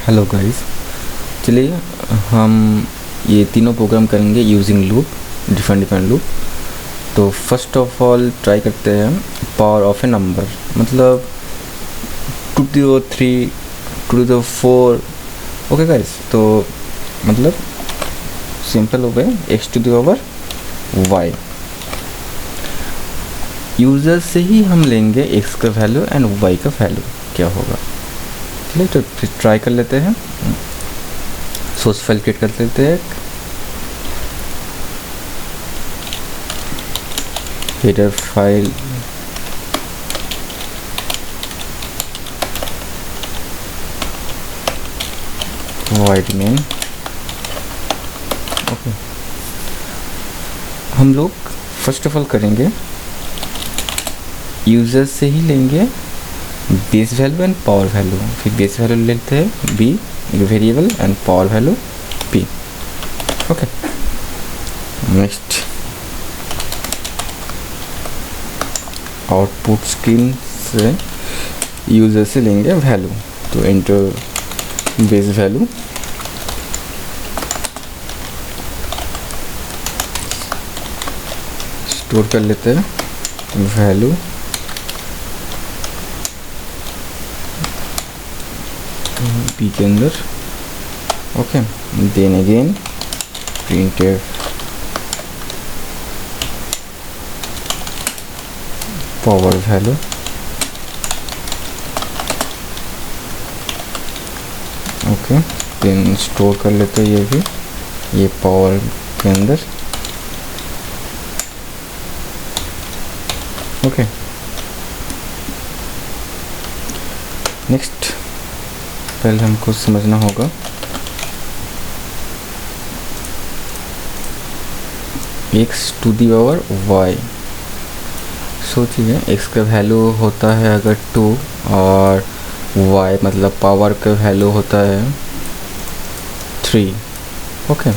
Hello guys, चलिए हम ये तीनों प्रोग्राम करेंगे यूजिंग लूप, डिफरेंट लूप। तो फर्स्ट ऑफ ऑल ट्राई करते हैं पावर ऑफ ए नंबर, मतलब 2 to 3 2 to 4। ओके गाइस, तो मतलब सिंपल हो गए x⁴y। यूज़र से ही हम लेंगे x का वैल्यू एंड y का वैल्यू क्या होगा। चलिए तो फिर ट्राई कर लेते हैं। सोर्स फाइल क्रिएट कर लेते हैं, header file void main। Okay, हम लोग फर्स्ट ऑफ ऑल करेंगे यूज़र से ही लेंगे base value and power value. फिर बेस वैल्यू लेते हैं b variable and power value p। Okay, next output screen से यूज़र से लेंगे वैल्यू, तो एंटर बेस वैल्यू स्टोर कर लेते हैं वैल्यू p के अंदर। Okay, then again printf power value. Okay, then store कर लेते हैं ये भी, ये पावर के अंदर। ओके, नेक्स्ट पहले हमको समझना होगा x⁴y। सोचिए x का वैल्यू होता है अगर 2 और y मतलब पावर का वैल्यू होता है 3। ओके,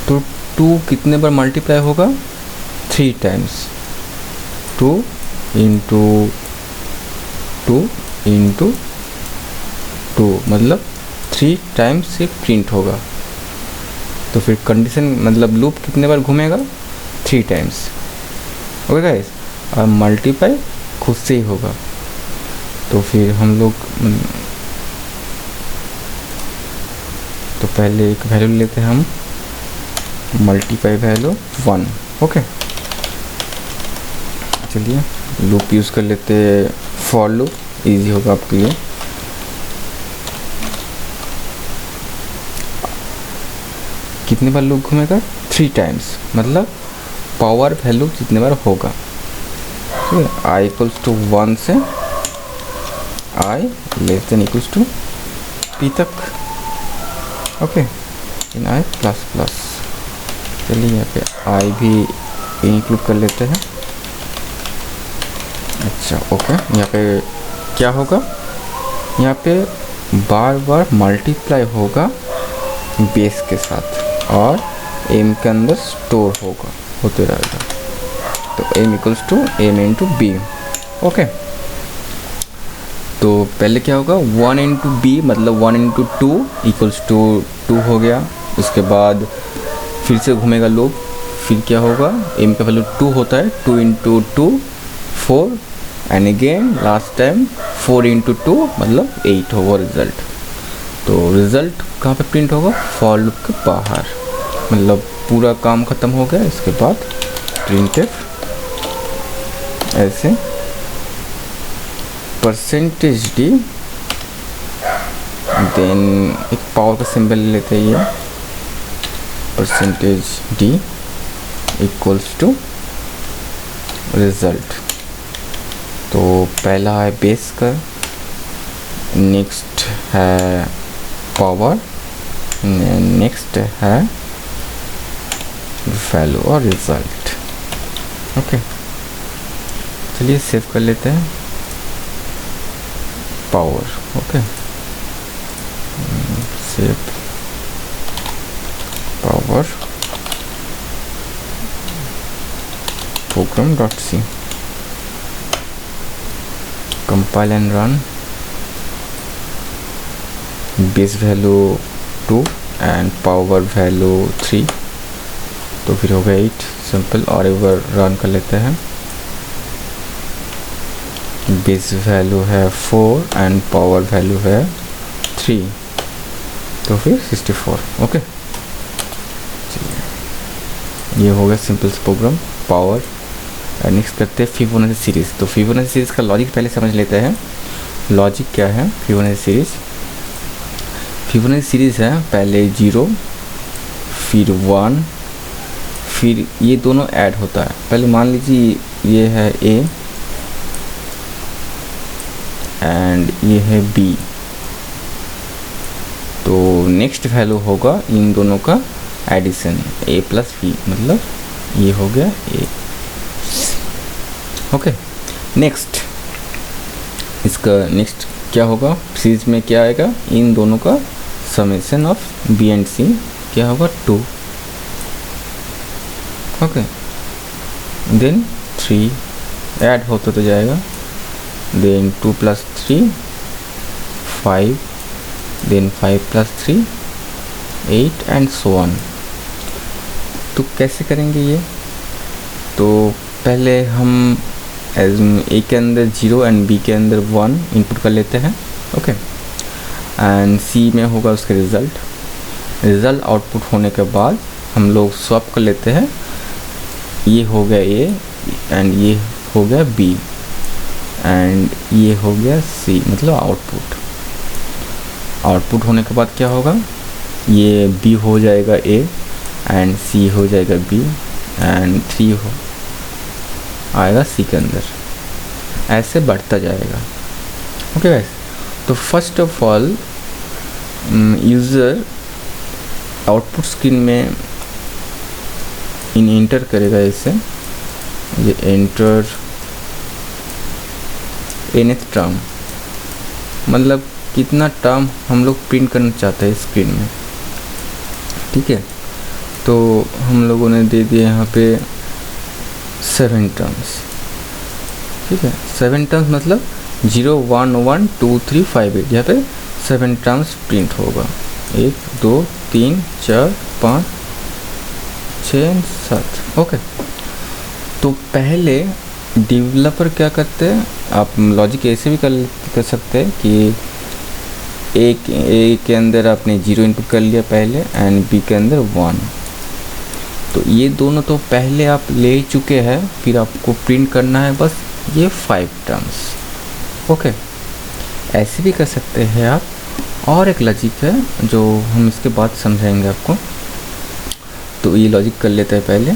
तो 2 कितने बार मल्टीप्लाई होगा? 3 टाइम्स। 2 इंटू 2 इंटू 2 मतलब 3 टाइम्स से प्रिंट होगा। तो फिर कंडीशन मतलब लूप कितने बार घूमेगा? 3 टाइम्स। ओके गाइस, और मल्टीप्लाई खुद से ही होगा। तो फिर हम लोग तो पहले एक वैल्यू लेते हैं हम, मल्टीप्लाई वैल्यू 1। ओके, चलिए लूप यूज़ कर लेते हैं, फॉर लूप, इजी होगा आपके लिए। कितने बार लूप घूमेगा? 3 टाइम्स, मतलब पावर वैल्यू कितने बार होगा। ठीक है, i इक्वल्स टू 1 से i less than equals to p तक। Okay, in i plus plus. चलिए यहाँ पे i भी इंक्लूड कर लेते हैं। अच्छा, ओके, यहाँ पे क्या होगा? यहाँ पे बार बार मल्टीप्लाई होगा बेस के साथ और m के अंदर स्टोर होते रहेगा। तो m equals to m into B. Okay, तो पहले क्या होगा? 1 इंटू बी मतलब 1 इंटू 2 इक्वल्स टू 2 हो गया। उसके बाद फिर से घूमेगा लूप, फिर क्या होगा? m का वैल्यू 2 होता है, 2 into 2 4 and again last time 4 into 2 मतलब 8 होगा रिजल्ट। तो रिजल्ट कहाँ पे प्रिंट होगा? फॉर लूप के बाहर, मतलब पूरा काम ख़त्म हो गया। इसके बाद printf ऐसे %d, देन एक पावर का सिंबल लेते हैं, ये %d इक्वल्स टू रिजल्ट। तो पहला है बेस का, नेक्स्ट है पावर, नेक्स्ट है वैल्यू और रिजल्ट। ओके, चलिए सेव कर लेते हैं power. Okay, save power program.c, compile and run। Base value 2 and power value 3, तो फिर हो गया 8 सिंपल। और एक बार रन कर लेते हैं। बेस वैल्यू है 4 एंड पावर वैल्यू है 3, तो फिर 64। ओके, ये हो गया सिंपल प्रोग्राम पावर। नेक्स्ट करते हैं फिबोनाची सीरीज़। तो फिबोनाची सीरीज़ का लॉजिक पहले समझ लेते हैं। लॉजिक क्या है फिबोनाची सीरीज़? फिबोनाची सीरीज़ है पहले 0 फिर 1 फिर ये दोनों ऐड होता है। पहले मान लीजिए ये है A एंड ये है B, तो नेक्स्ट वैल्यू होगा इन दोनों का एडिशन A प्लस B, मतलब ये हो गया A। ओके, नेक्स्ट इसका नेक्स्ट क्या होगा सीरीज में, क्या आएगा? इन दोनों का summation of B and C क्या होगा 2। ओके, देन 3 ऐड होता तो जाएगा, then 2 plus 3 5, then 5 plus 3 8 and so on. तो कैसे करेंगे ये? तो पहले हम A के अंदर 0 एंड B के अंदर 1 इनपुट कर लेते हैं। ओके, एंड C में होगा उसका रिज़ल्ट आउटपुट होने के बाद हम लोग स्वैप कर लेते हैं। ये हो गया A एंड ये हो गया B एंड ये हो गया C, मतलब आउटपुट होने के बाद क्या होगा? ये B हो जाएगा A एंड C हो जाएगा B एंड 3 हो आएगा C के अंदर, ऐसे बढ़ता जाएगा। ओके गाइस, तो first of all user output screen में इंटर करेगा इसे, ये एंटर nth टर्म, मतलब कितना टर्म हम लोग प्रिंट करना चाहते हैं स्क्रीन में। ठीक है, तो हम लोगों ने दे दिया यहाँ पे 7 टर्म्स। ठीक है, 7 टर्म्स मतलब 0 1 1 2 3 5 8, यहाँ पे 7 टर्म्स प्रिंट होगा। 1 2 3 4 5 6 7। ओके, तो पहले डेवलपर क्या करते हैं, आप लॉजिक ऐसे भी कर सकते हैं कि ए के अंदर आपने 0 इनपुट कर लिया पहले एंड B के अंदर 1, तो ये दोनों तो पहले आप ले चुके हैं, फिर आपको प्रिंट करना है बस ये 5 टर्म्स। ओके, ऐसे भी कर सकते हैं आप। और एक लॉजिक है जो हम इसके बाद समझाएंगे आपको, तो ये लॉजिक कर लेते हैं पहले।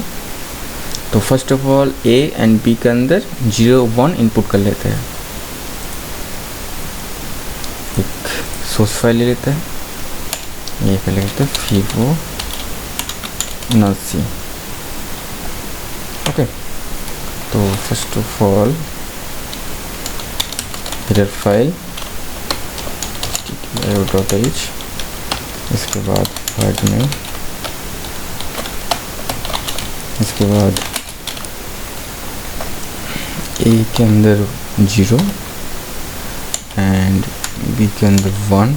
तो first of all A and B के अंदर 0 1 इनपुट कर लेते हैं। एक सोर्स फाइल ले लेते हैं, ये कर लेते हैं फिबोनाची। ओके, तो first of all header file .h, इसके बाद फाइल में, इसके बाद A के अंदर 0 एंड B के अंदर 1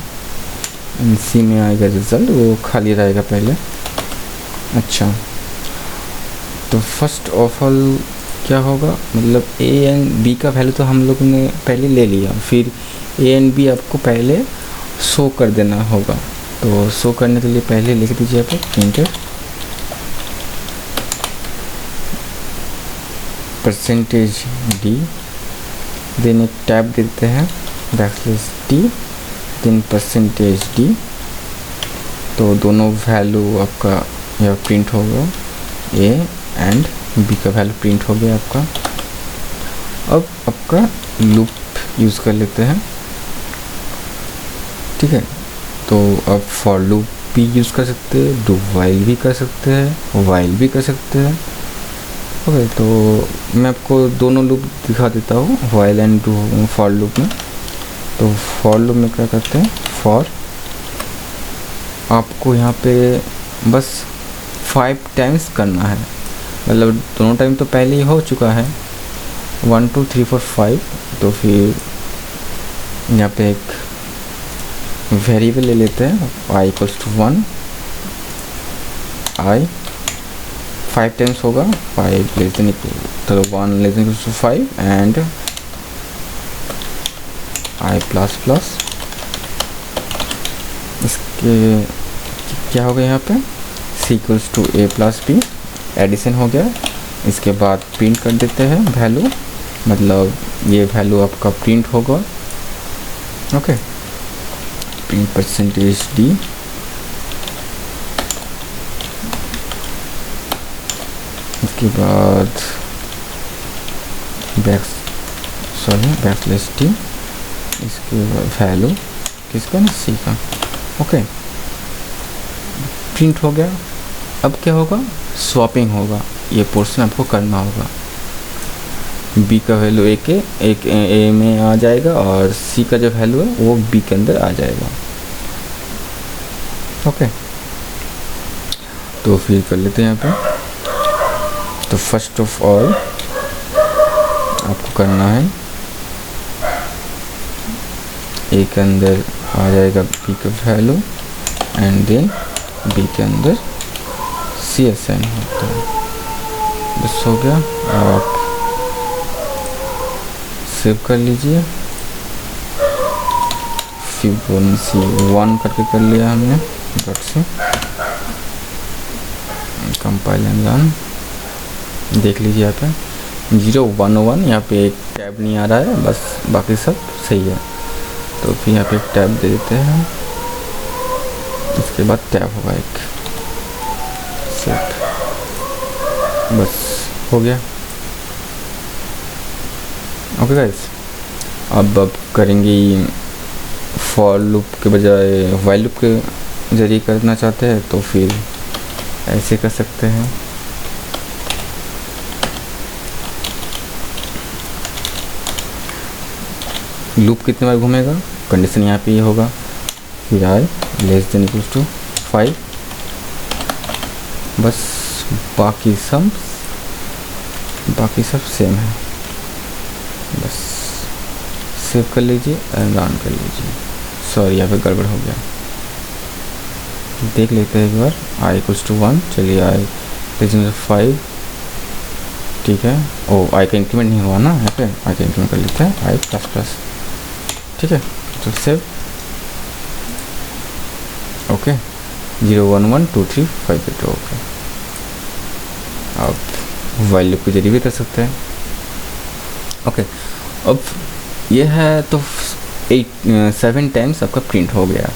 एंड C में आएगा रिज़ल्ट, वो खाली रहेगा पहले। अच्छा, तो फर्स्ट ऑफ ऑल क्या होगा, मतलब A एंड B का वैल्यू तो हम लोग ने पहले ले लिया, फिर A एंड B आपको पहले शो कर देना होगा। तो शो करने के लिए पहले लिख दीजिए आप प्रिंटर %d, देन एक टैब देते हैं \t, देन %d, तो दोनों वैल्यू आपका यह प्रिंट होगा, A एंड B का वैल्यू प्रिंट हो गया आपका। अब आपका लूप यूज़ कर लेते हैं। ठीक है, तो अब फॉर लूप भी यूज़ कर सकते हैं, डू वाइल भी कर सकते हैं, वाइल भी कर सकते हैं। ओके, तो मैं आपको दोनों लूप दिखा देता हूँ, while and do for loop में। तो फॉर लूप में क्या करते हैं, फॉर आपको यहाँ पे बस 5 टाइम्स करना है, मतलब दोनों टाइम तो पहले ही हो चुका है 1 2 3 4 5, तो फिर यहाँ पे एक वेरिएबल ले लेते हैं I equals to 1, I 5 times होगा, 5 लेस देन तो 1 less than to 5 and I plus plus. इसके क्या हो गया यहाँ पे, C equals to A plus B, addition हो गया। इसके बाद प्रिंट कर देते हैं वैल्यू, मतलब ये वैल्यू आपका प्रिंट होगा। ओके, प्रिंट परसेंटेज डी, इसके बाद बैकस्लैश टी, इसके बाद वैल्यू किसका ना, सी का। ओके, प्रिंट हो गया। अब क्या होगा, स्वैपिंग होगा, ये पोर्शन आपको करना होगा। बी का वैल्यू एक ए में आ जाएगा और सी का जो वैल्यू है वो बी के अंदर आ जाएगा। ओके, तो फिर कर लेते हैं यहाँ पे। तो फर्स्ट ऑफ ऑल आपको करना है, ए के अंदर आ जाएगा बी का वैल्यू एंड देन बी के अंदर सी असाइन होता है। बस हो गया। आप सेव कर लीजिए, फिबोनाची 1 करके कर लिया हमने डॉट से, कंपाइल एंड रन। देख लीजिए यहाँ पे 0 1 1, यहाँ पे एक टैब नहीं आ रहा है, बस बाकी सब सही है। तो फिर यहाँ पे एक टैब दे देते हैं, इसके बाद टैब होगा एक सेट, बस हो गया। ओके गाइस, अब करेंगे फॉर लूप के बजाय व्हाइल लूप के ज़रिए करना चाहते हैं तो फिर ऐसे कर सकते हैं। लूप कितने बार घूमेगा, कंडीशन यहाँ पे ये होगा, फिर I less than equals to 5, बस बाकी सब सेम है। बस सेव कर लीजिए एंड रन कर लीजिए। सॉरी, यहाँ पे गड़बड़ हो गया, देख लेते हैं एक बार। आई इक्वल्स टू 1, चलिए आई लेस देन 5, ठीक है। ओ, आई का इंक्रीमेंट नहीं हुआ ना यहाँ पे, आई का इंक्रीमेंट कर लेते हैं, आई प्लस प्लस, ठीक है। तो सेव, ओके, 0 1 1 2 3 5 8, ओके। आप व्हाइल लूप के जरिए भी कर सकते हैं। ओके, अब ये है तो 7 टाइम्स आपका प्रिंट हो गया।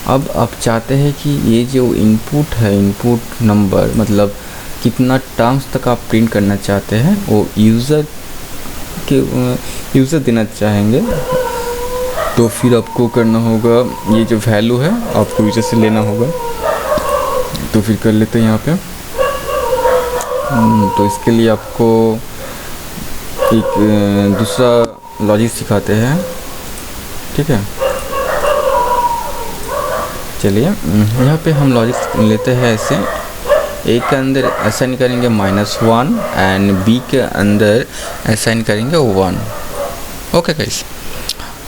अब आप चाहते हैं कि ये जो इनपुट है, इनपुट नंबर मतलब कितना टर्म्स तक आप प्रिंट करना चाहते हैं वो यूज़र देना चाहेंगे, तो फिर आपको करना होगा, ये जो वैल्यू है आपको यूज़र से लेना होगा। तो फिर कर लेते हैं यहाँ पे। तो इसके लिए आपको एक दूसरा लॉजिक सिखाते हैं, ठीक है। चलिए यहाँ पे हम लॉजिक लेते हैं ऐसे, ए के अंदर असाइन करेंगे -1 एंड बी के अंदर असाइन करेंगे 1। ओके गाइस,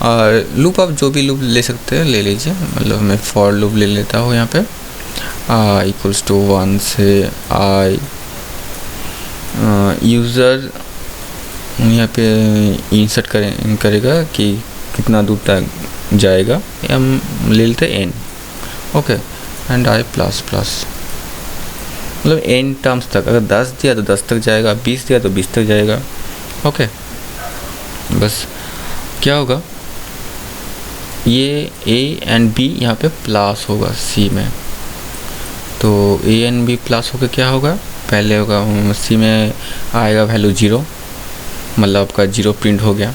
और लूप आप जो भी लूप ले सकते हैं ले लीजिए, मतलब मैं फॉर लूप ले लेता हूँ यहाँ पे। आई इक्वल्स टू 1 से आई यूज़र यहाँ पे इंसर्ट करेगा कि कितना दूर तक जाएगा, हम ले लेते हैं n, okay, and I plus plus, मतलब n टर्म्स तक। अगर 10 दिया तो 10 तक जाएगा, 20 दिया तो 20 तक जाएगा। ओके, बस क्या होगा, ये a एंड b यहाँ पे प्लस होगा c में, तो a एंड b प्लस होकर क्या होगा, पहले होगा c में आएगा वैल्यू 0, मतलब आपका 0 प्रिंट हो गया।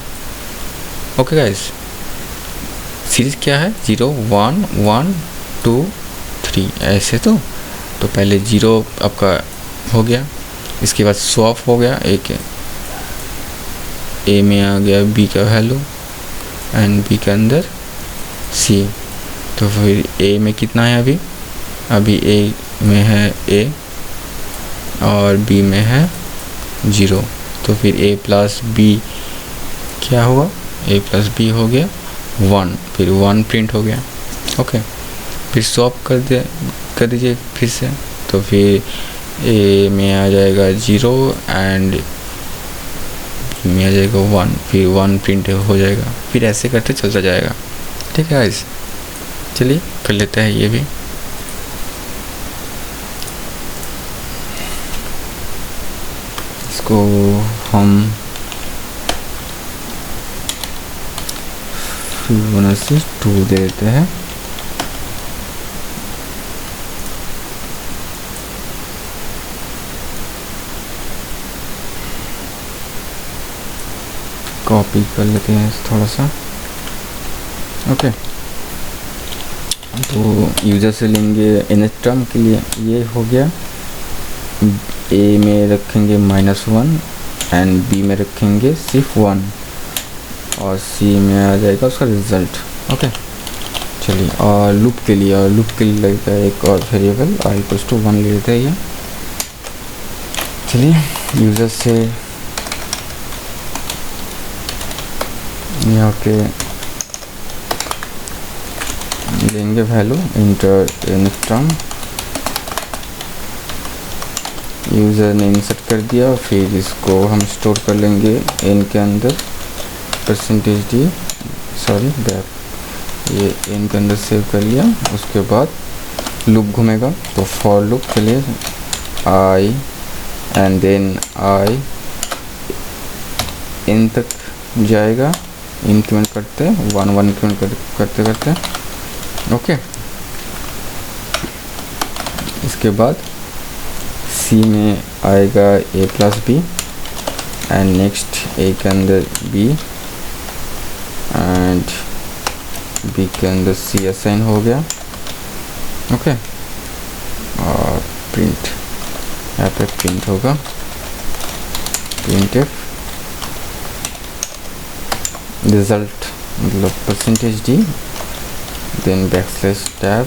ओके गाइस, सीरीज क्या है 0 1 1 2 3 ऐसे, तो पहले 0 आपका हो गया, इसके बाद स्वैप हो गया, एक ए में आ गया b का वैल्यू एंड b के अंदर c, तो फिर a में कितना है, अभी a में है a और b में है 0, तो फिर a प्लस b क्या हुआ, a प्लस b हो गया 1, फिर 1 प्रिंट हो गया। ओके, फिर स्वैप कर दीजिए फिर से, तो फिर ए में आ जाएगा 0 एंड बी में आ जाएगा 1, फिर 1 प्रिंट हो जाएगा, फिर ऐसे करते चलता जाएगा। ठीक है गाइस, चलिए कर लेते हैं ये भी। इसको हम फिबोनाची 2 दे देते हैं। कॉपी कर लेते हैं थोड़ा सा। ओके, तो यूज़र से लेंगे इन टर्म के लिए, ये हो गया। ए में रखेंगे -1 एंड बी में रखेंगे सिर्फ 1 और सी में आ जाएगा उसका रिज़ल्ट। ओके, चलिए, और लूप के लिए लगता है एक और वेरिएबल i=1 ले लेते हैं ये। चलिए, यूज़र से यहाँ के लेंगे value inter in term, user ने इंसर्ट कर दिया, फिर इसको हम स्टोर कर लेंगे n के अंदर %d, सॉरी बैक, ये n के अंदर सेव कर लिया। उसके बाद लूप घूमेगा, तो फॉर लूप के लिए i and then i n तक जाएगा, इंक्रीमेंट करते 1 इंक्रीमेंट करते। ओके, इसके बाद सी में आएगा a+b एंड नेक्स्ट a के अंदर b एंड b के अंदर c असाइन हो गया। ओके, और प्रिंट, यहाँ पे प्रिंट होगा printf रिजल्ट, मतलब %d देन \tab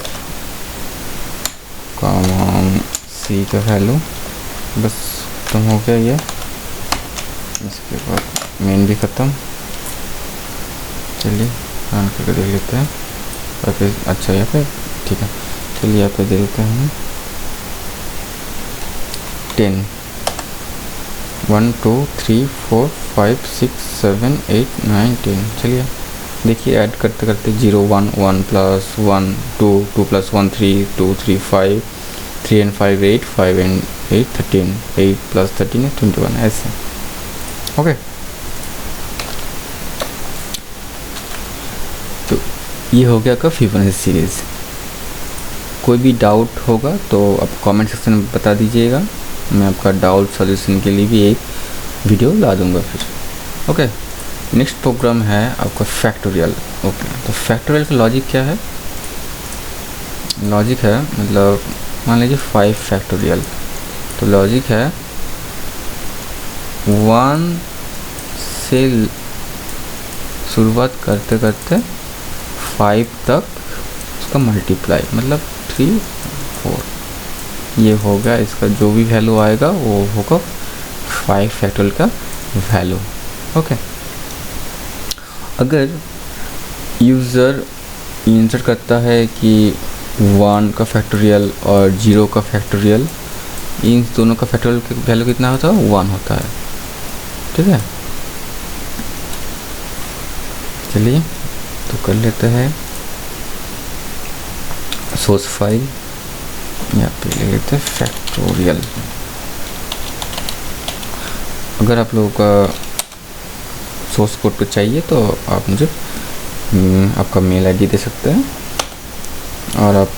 c का वैल्यू, बस खत्म हो गया ये। इसके बाद मेन भी ख़त्म। चलिए रन करके देख लेते हैं। ओके, अच्छा यहाँ पे ठीक है, चलिए यहाँ पे दे देते हैं 10 1 2 3 4 5 6 7 8 9 10। चलिए देखिए, ऐड करते करते 0 1 1 + 1 2 2 + 1 3 2 3 5 3 and 5 8 5 and 8 13 8 + 13 है 21, ऐसे। ओके, तो ये हो गया का फिबोनाची सीरीज़। कोई भी डाउट होगा तो आप कमेंट सेक्शन में बता दीजिएगा, मैं आपका डाउट सॉल्यूशन के लिए भी एक वीडियो ला दूंगा फिर। ओके, नेक्स्ट प्रोग्राम है आपका फैक्टोरियल। ओके, तो फैक्टोरियल का लॉजिक क्या है? लॉजिक है मतलब मान लीजिए 5 फैक्टोरियल, तो लॉजिक है 1 से शुरुआत करते करते 5 तक उसका मल्टीप्लाई, मतलब 3 4, ये हो गया इसका जो भी वैल्यू आएगा वो होगा 5 फैक्टोरियल का वैल्यू। ओके, अगर यूज़र इंसर्ट करता है कि 1 का फैक्टोरियल और 0 का फैक्टोरियल, इन दोनों का फैक्टोरियल का वैल्यू कितना होता है? 1 होता है। ठीक है, चलिए तो कर लेते हैं सोर्स फाइल, यहाँ पे ले लेते हैं फैक्टोरियल। अगर आप लोगों का सोर्स कोड पे चाहिए तो आप मुझे आपका मेल आईडी दे सकते हैं और आप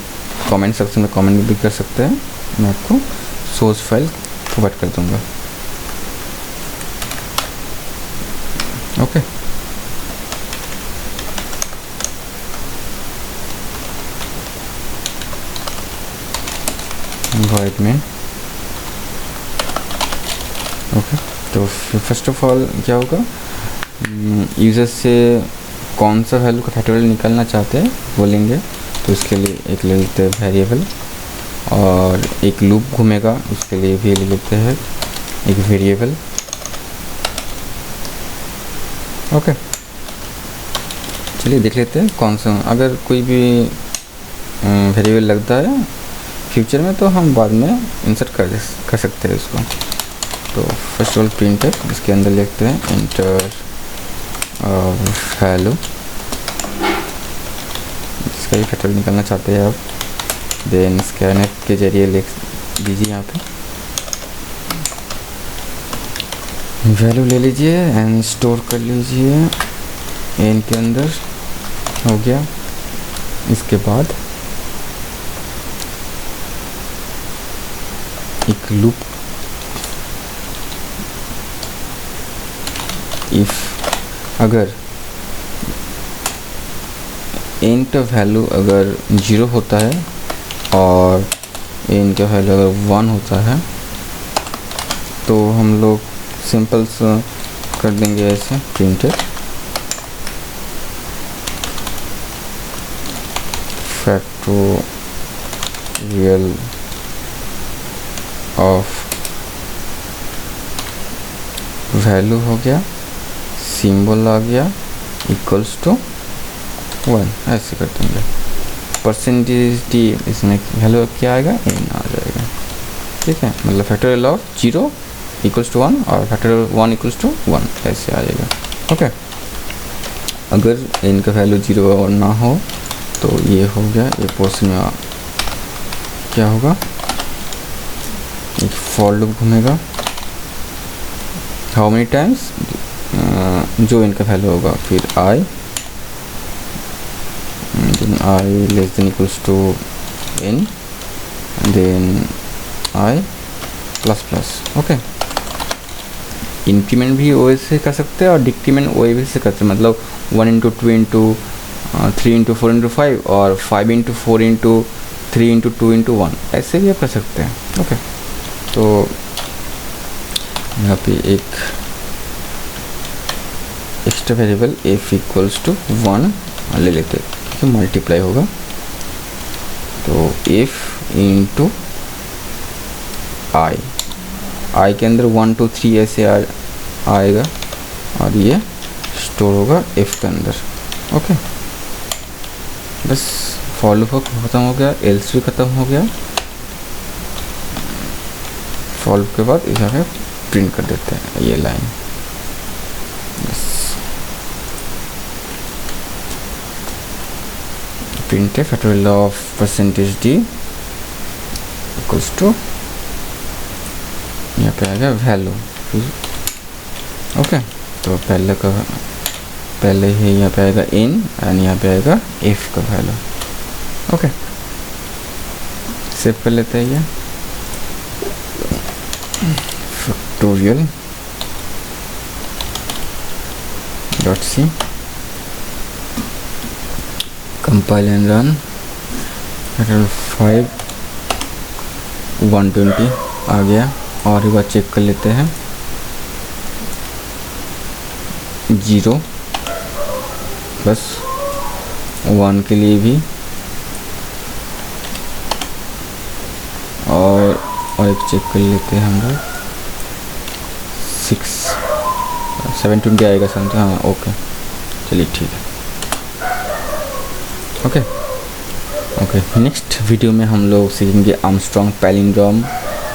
कमेंट सेक्शन में कमेंट भी कर सकते हैं, मैं आपको सोर्स फाइल प्रोवाइड कर दूंगा। Okay, void main। ओके, तो फर्स्ट ऑफ ऑल क्या होगा, यूज़र से कौन सा वैल्यू का फैक्टोरियल निकालना चाहते हैं वो लेंगे, तो इसके लिए एक ले लेते हैं वेरिएबल, और एक लूप घूमेगा उसके लिए भी ले लेते हैं एक वेरिएबल। ओके, चलिए देख लेते हैं कौन सा। अगर कोई भी वेरिएबल लगता है फ्यूचर में, तो हम बाद में इंसर्ट कर सकते हैं इसको। तो फर्स्ट ऑफ ऑल प्रिंट है, इसके अंदर लिखते हैं इंटर वैल्यू, इसका ही फैक्टर निकालना चाहते हैं आप। देन स्कैनएफ के जरिए लिख दीजिए यहाँ पे वैल्यू ले लीजिए एंड स्टोर कर लीजिए एन के अंदर। हो गया। इसके बाद एक लूप, इफ अगर इंट वैल्यू अगर 0 होता है और एन का वैल्यू अगर 1 होता है तो हम लोग सिंपल सा कर देंगे ऐसे प्रिंटेड फैक्टोरियल ऑफ वैल्यू हो गया, सिंबल आ गया इक्वल्स टू 1, ऐसे कर देंगे। परसेंटेज डी, इसमें वैल्यू क्या आएगा, एन आ जाएगा। ठीक है, मतलब फैक्टोरियल ऑफ 0 इक्वल्स टू 1 और फैक्टोरियल 1 इक्वल्स टू 1 ऐसे आ जाएगा। ओके, अगर एन का वैल्यू 0 और ना हो तो ये हो गया, ये पोर्शन में क्या होगा, एक फॉर लूप घूमेगा। हाउ मेनी टाइम्स, जो इनका वैल्यू होगा, फिर I less than equals to N, then I plus plus. Okay, increment भी ओ से कर सकते हैं और डिक्रीमेंट ओ भी से कर सकते हैं, मतलब 1 इंटू 2 इंटू 3 इंटू 4 इंटू 5 और 5 इंटू 4 इंटू 3 इंटू 2 इंटू 1, ऐसे भी आप कर सकते हैं। ओके, तो यहाँ पे एक extra variable F equals to 1 ले लेते हैं क्योंकि मल्टीप्लाई होगा। तो एफ इंटू आई के अंदर 1 2 3 ऐसे आएगा और ये स्टोर होगा एफ के अंदर। ओके, बस फॉर लूप खत्म हो गया, एल्स भी खत्म हो गया। फॉर लूप के बाद इस पे प्रिंट कर देते हैं ये लाइन। बस प्रिंट है factorial of percentage D equals to, यहाँ पे आएगा वैल्यू। ओके, तो पहले ही यहाँ पे आएगा इन एंड यहाँ पे आएगा एफ का वैल्यू। ओके, सेव कर लेते हैं ये factorial .c, compile and run. 5 120 आ गया और एक बार चेक कर लेते हैं। 0 बस 1 के लिए भी और एक चेक कर लेते हैं हम लोग। 6 720 आएगा समझे। हाँ ओके, चलिए ठीक है। ओके, नेक्स्ट वीडियो में हम लोग सीखेंगे आर्मस्ट्रॉन्ग पैलिंड्रोम,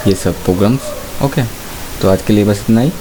ये सब प्रोग्राम्स। ओके, तो आज के लिए बस इतना ही।